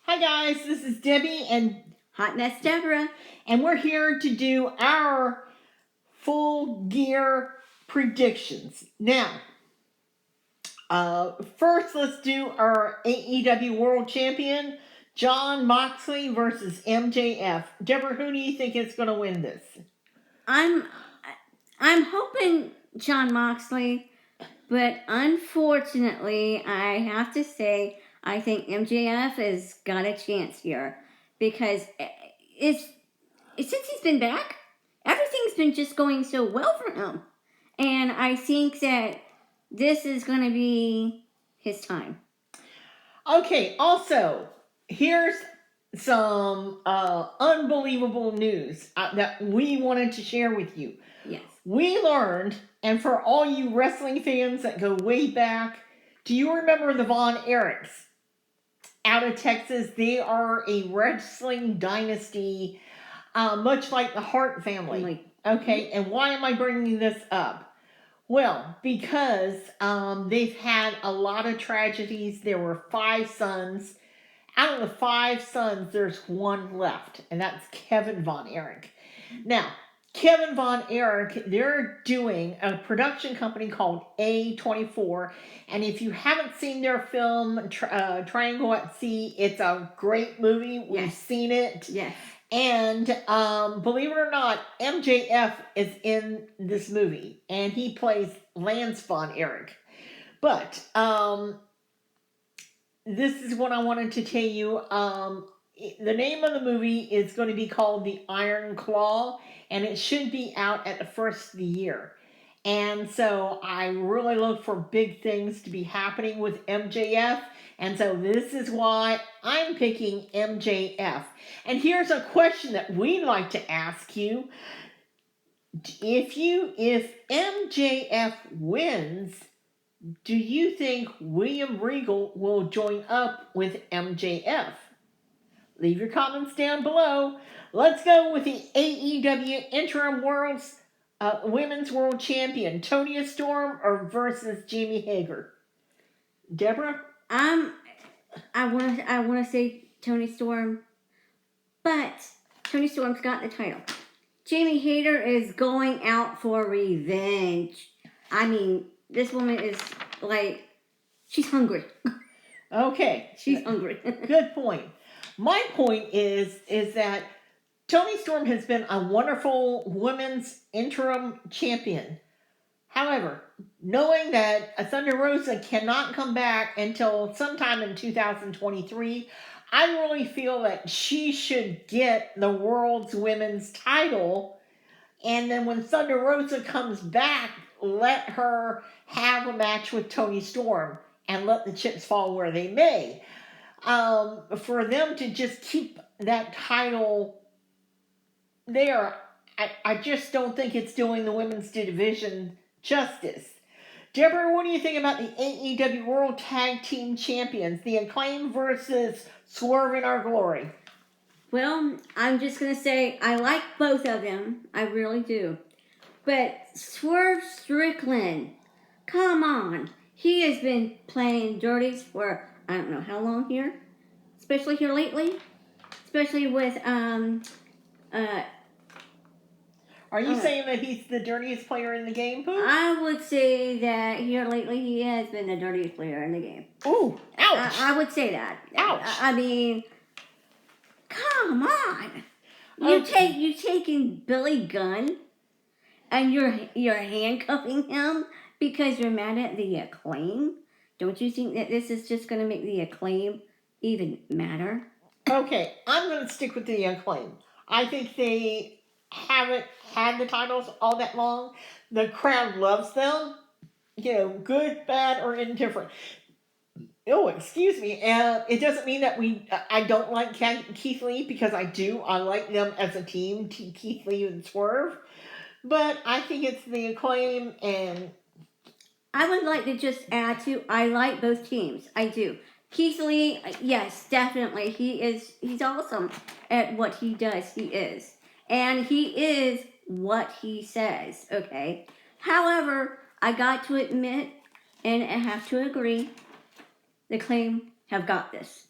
Hi guys, this is Debbie and Hot Mess Deborah. we're here to do our full gear predictions. Now, first let's do our AEW World Champion, John Moxley versus MJF. Deborah, who do you think is going to win this? I'm hoping John Moxley, but unfortunately, I have to say I think MJF has got a chance here because it's since he's been back, everything's been just going so well for him, and I think that this is going to be his time. Okay, also, here's some unbelievable news that we wanted to share with you. Yes. We learned, and for all you wrestling fans that go way back, do you remember the Von Erichs out of Texas? They are a wrestling dynasty, much like the Hart family. Okay, and why am I bringing this up? Well, because they've had a lot of tragedies. There were 5 sons. Out of the 5 sons, there's one left, and that's Kevin Von Erich. Now, Kevin Von Erich, they're doing a production company called A24, and if you haven't seen their film Triangle at Sea, it's a great movie. We've seen it. Yes. And believe it or not, MJF is in this movie, and he plays Lance Von Erich. But this is what I wanted to tell you. The name of the movie is going to be called The Iron Claw, and it should be out at the first of the year. And so I really look for big things to be happening with MJF. And so this is why I'm picking MJF. And here's a question that we'd like to ask you. If MJF wins, do you think William Regal will join up with MJF? Leave your comments down below. Let's go with the AEW Interim Women's World Champion, Toni Storm or versus Jamie Hager. Deborah? I want to say Toni Storm, but Toni Storm's got the title. Jamie Hager is going out for revenge. I mean, this woman is like, she's hungry. Okay. She's hungry. Good point. My point is that Toni Storm has been a wonderful women's interim champion. However, knowing that Thunder Rosa cannot come back until sometime in 2023, I really feel that she should get the world's women's title. And then when Thunder Rosa comes back, let her have a match with Toni Storm and let the chips fall where they may. For them to just keep that title there, I just don't think it's doing the women's division justice. Deborah, what do you think about the AEW World Tag Team Champions, the Acclaim versus Swerve in Our Glory? Well, I'm just going to say I like both of them. I really do. But Swerve Strickland, come on. He has been playing dirties for I don't know how long here. Especially here lately. Especially with Are you saying that he's the dirtiest player in the game, Pooh? I would say that here lately he has been the dirtiest player in the game. Ooh, ouch. I would say that. Ouch. I mean, come on. You taking Billy Gunn and you're handcuffing him because you're mad at the Acclaim? Don't you think that this is just going to make the Acclaim even madder? Okay, I'm going to stick with the Acclaim. I think they haven't had the titles all that long. The crowd loves them. Good, bad, or indifferent. Oh, excuse me. It doesn't mean that I don't like Keith Lee, because I do. I like them as a team, Keith Lee and Swerve. But I think it's the Acclaim, and I would like to just add to, I like both teams. I do. Keith Lee, yes, definitely. He's awesome at what he does. He is. And he is what he says, okay? However, I got to admit, and I have to agree, the Acclaim have got this.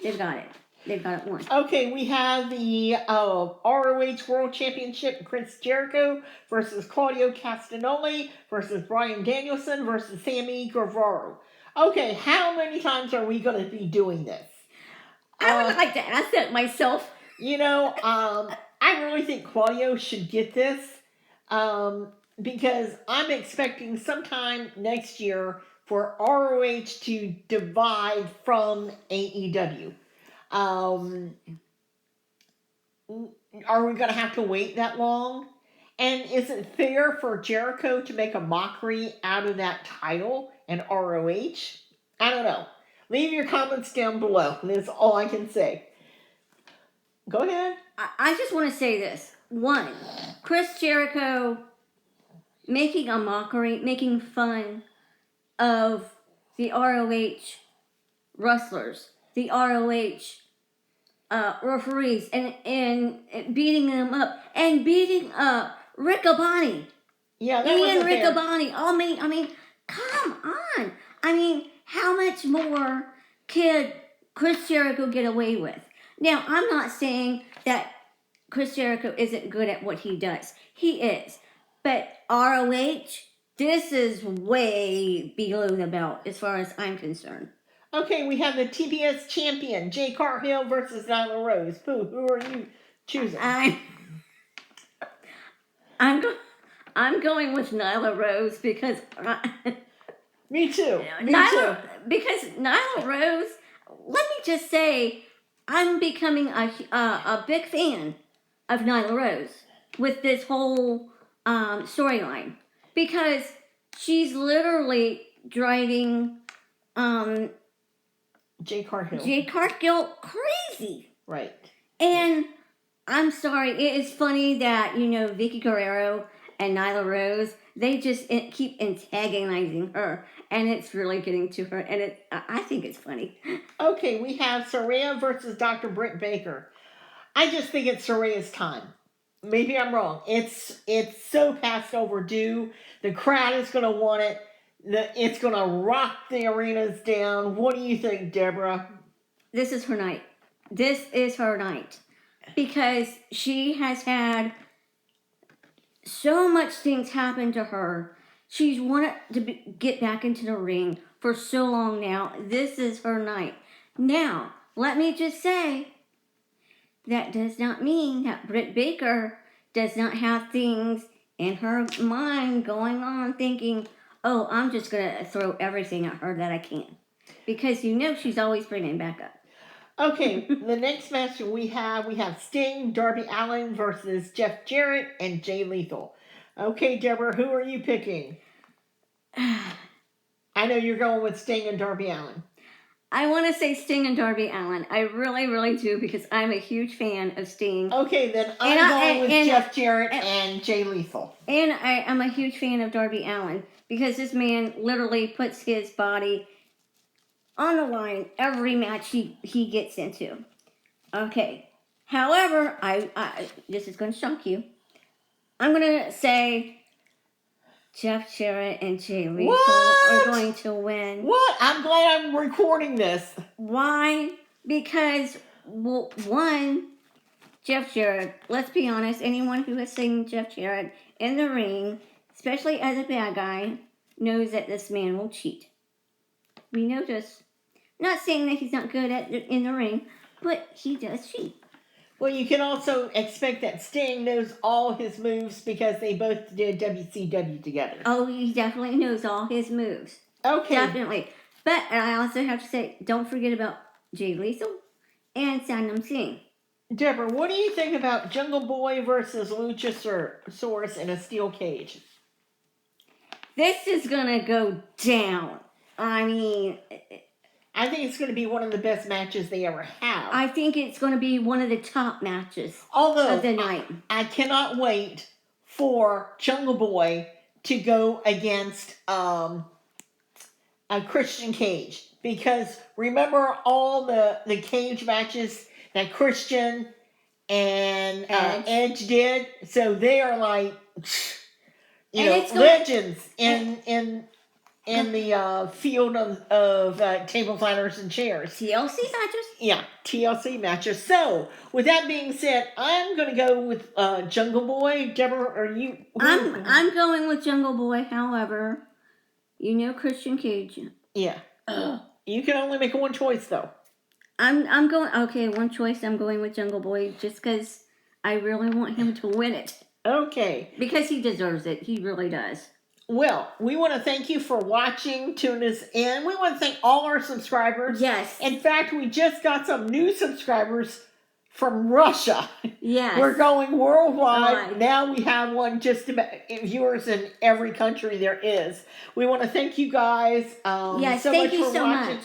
They've got it. They've got it won. Okay, we have the ROH World Championship: Chris Jericho versus Claudio Castagnoli versus Bryan Danielson versus Sammy Guevara. Okay, how many times are we going to be doing this? I would like to ask that myself. I really think Claudio should get this because I'm expecting sometime next year for ROH to divide from AEW. Um, are we going to have to wait that long? And is it fair for Jericho to make a mockery out of that title and ROH? I don't know. Leave your comments down below. That's all I can say. Go ahead. I just want to say this. One, Chris Jericho making a mockery, making fun of the ROH wrestlers, the ROH referees, and beating them up, and beating up Riccaboni. Yeah, that wasn't fair. Riccaboni. I mean, come on. I mean, how much more could Chris Jericho get away with? Now, I'm not saying that Chris Jericho isn't good at what he does. He is. But ROH, this is way below the belt as far as I'm concerned. Okay, we have the TBS champion, Jay Cargill versus Nyla Rose. Pooh, who are you choosing? I'm going with Nyla Rose because Me too. Because Nyla Rose, let me just say, I'm becoming a big fan of Nyla Rose with this whole storyline because she's literally driving Jay Cargill crazy. Right. And I'm sorry, it is funny that, Vicky Guerrero and Nyla Rose, they just keep antagonizing her, and it's really getting to her, and I think it's funny. Okay, we have Saraya versus Dr. Britt Baker. I just think it's Saraya's time. Maybe I'm wrong. It's so past overdue. The crowd is going to want it. It's going to rock the arenas down. What do you think, Deborah? This is her night. This is her night. Because she has had so much things happen to her. She's wanted to get back into the ring for so long now. This is her night. Now, let me just say, that does not mean that Britt Baker does not have things in her mind going on thinking, oh, I'm just going to throw everything at her that I can. Because she's always bringing back up. Okay, the next match we have Sting, Darby Allin versus Jeff Jarrett and Jay Lethal. Okay, Deborah, who are you picking? I know you're going with Sting and Darby Allin. I want to say Sting and Darby Allin. I really, really do because I'm a huge fan of Sting. Okay, then I'm going with Jeff Jarrett and Jay Lethal. And I'm a huge fan of Darby Allin because this man literally puts his body on the line every match he gets into. Okay. However, I this is going to shock you. I'm going to say Jeff Jarrett and Jay Lethal are going to win. What? I'm glad I'm recording this. Why? Because, well, one, Jeff Jarrett, let's be honest, anyone who has seen Jeff Jarrett in the ring, especially as a bad guy, knows that this man will cheat. We know this. Not saying that he's not good in the ring, but he does cheat. Well, you can also expect that Sting knows all his moves because they both did WCW together. Oh, he definitely knows all his moves. Okay. Definitely. But I also have to say, don't forget about Jay Lethal and Satnam Singh. Deborah, what do you think about Jungle Boy versus Luchasaurus in a steel cage? This is going to go down. I mean, I think it's going to be one of the best matches they ever have. I think it's going to be one of the top matches of the night. I cannot wait for Jungle Boy to go against a Christian Cage. Because remember all the cage matches that Christian and Edge did? So they are like, legends in in the field of tables, ladders, and chairs. TLC matches. Yeah, TLC matches. So, with that being said, I'm gonna go with Jungle Boy. Deborah, are you? I'm going with Jungle Boy. However, you know Christian Cage. Yeah. You can only make one choice though. I'm going. Okay, one choice. I'm going with Jungle Boy just because I really want him to win it. Okay. Because he deserves it. He really does. Well, we want to thank you for watching, tuning us in. We want to thank all our subscribers. Yes. In fact, we just got some new subscribers from Russia. Yes. We're going worldwide. Right. Now we have one just about viewers in every country there is. We want to thank you guys yes, so thank much you for so watching. much.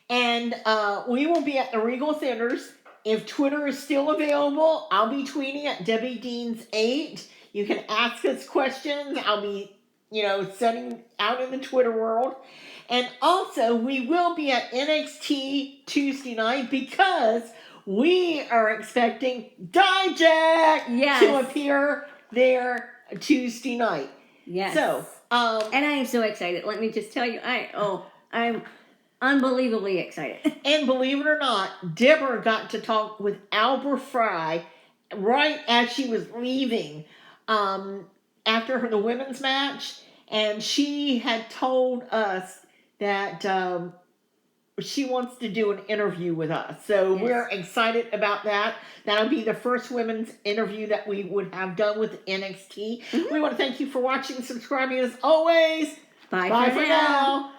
And we will be at the Regal Theaters. If Twitter is still available, I'll be tweeting at Debbie Deans 8. You can ask us questions. I'll be setting out in the Twitter world. And also, we will be at NXT Tuesday night because we are expecting Dijak to appear there Tuesday night. Yes. So, and I am so excited. Let me just tell you, I'm unbelievably excited. And believe it or not, Deborah got to talk with Albert Fry right as she was leaving. After the women's match, and she had told us that she wants to do an interview with us. So we're excited about that. That'll be the first women's interview that we would have done with NXT. We want to thank you for watching, subscribing as always. Bye for now.